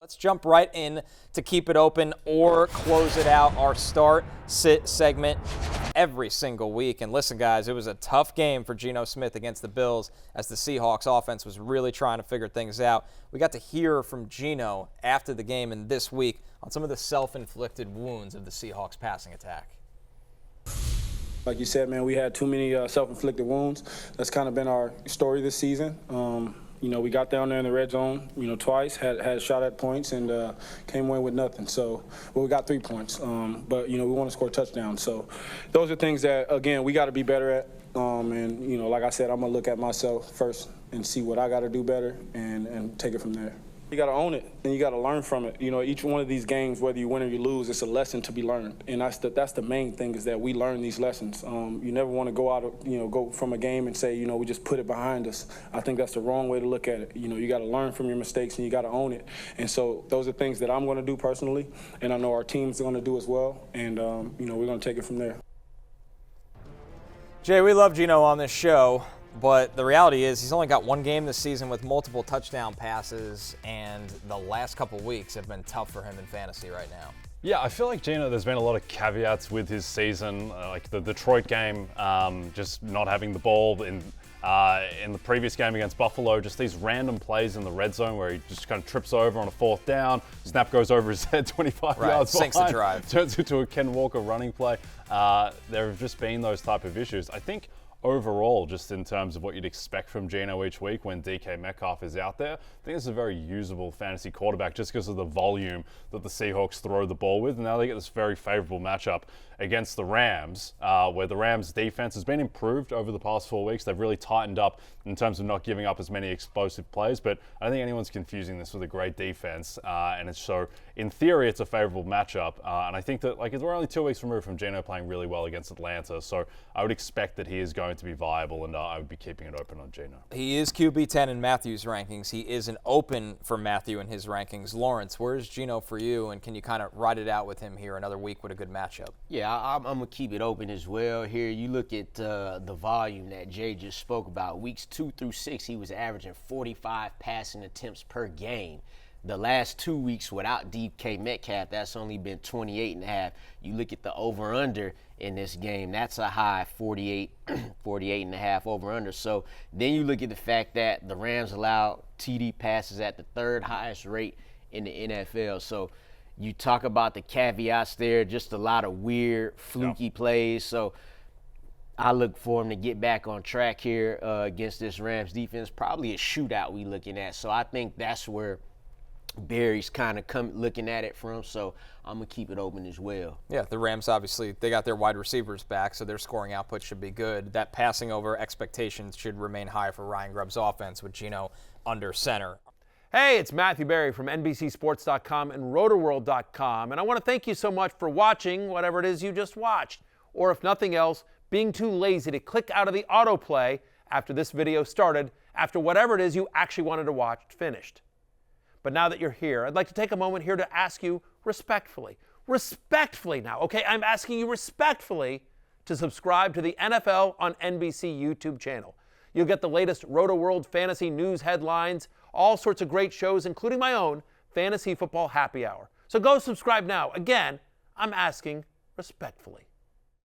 Let's jump right in to keep it open or close it out. Our start sit segment every single week. And listen, guys, it was a tough game for Geno Smith against the Bills as the Seahawks offense was really trying to figure things out. We got to hear from Geno after the game and this week on some of the self-inflicted wounds of the Seahawks passing attack. Like you said, man, we had too many self-inflicted wounds. That's kind of been our story this season. We got down there in the red zone, twice, had a shot at points, and came away with nothing. So, we got 3 points, but, we want to score touchdowns. So, those are things that, again, we got to be better at. Like I said, I'm going to look at myself first and see what I got to do better and take it from there. You got to own it, and you got to learn from it. Each one of these games, whether you win or you lose, it's a lesson to be learned, and that's the main thing is that we learn these lessons. You never want to go from a game and say, we just put it behind us. I think that's the wrong way to look at it. You got to learn from your mistakes, and you got to own it. And so those are things that I'm going to do personally, and I know our team's going to do as well. And we're going to take it from there. Jay, we love Geno on this show. But the reality is he's only got one game this season with multiple touchdown passes, and the last couple weeks have been tough for him in fantasy right now. Yeah, I feel like Geno, there's been a lot of caveats with his season, like the Detroit game, just not having the ball in the previous game against Buffalo, just these random plays in the red zone where he just kind of trips over on a 4th down, snap goes over his head 25 yards sinks behind, the drive. Turns into a Ken Walker running play. There have just been those type of issues. I think overall, just in terms of what you'd expect from Geno each week when DK Metcalf is out there, I think it's a very usable fantasy quarterback just because of the volume that the Seahawks throw the ball with. And now they get this very favorable matchup against the Rams, where the Rams' defense has been improved over the past 4 weeks. They've really tightened up in terms of not giving up as many explosive plays, but I don't think anyone's confusing this with a great defense. And it's so, in theory, it's a favorable matchup. And I think that we're only 2 weeks removed from Geno playing really well against Atlanta, so I would expect that he is going to be viable, and I would be keeping it open on Geno. He is QB 10 in Matthew's rankings. He is an open for Matthew in his rankings. Lawrence, where's Geno for you, and can you kind of ride it out with him here another week with a good matchup? Yeah, I'm going to keep it open as well. Here, you look at the volume that Jay just spoke about. Weeks 2 through 6, he was averaging 45 passing attempts per game. The last 2 weeks without DK Metcalf, that's only been 28.5. You look at the over-under in this game, that's a high 48.5 over-under. So then you look at the fact that the Rams allowed TD passes at the 3rd highest rate in the NFL. So you talk about the caveats there, just a lot of weird, fluky plays. So I look for him to get back on track here against this Rams defense. Probably a shootout we looking at. So I think that's where Barry's kind of looking at it from, so I'm going to keep it open as well. Yeah, the Rams, obviously, they got their wide receivers back, so their scoring output should be good. That passing over expectations should remain high for Ryan Grubb's offense with Geno under center. Hey, it's Matthew Berry from NBCSports.com and Rotoworld.com, and I want to thank you so much for watching whatever it is you just watched, or if nothing else, being too lazy to click out of the autoplay after this video started, after whatever it is you actually wanted to watch finished. But now that you're here, I'd like to take a moment here to ask you respectfully now, okay? I'm asking you respectfully to subscribe to the NFL on NBC YouTube channel. You'll get the latest Roto-World fantasy news headlines, all sorts of great shows, including my own Fantasy Football Happy Hour. So go subscribe now. Again, I'm asking respectfully.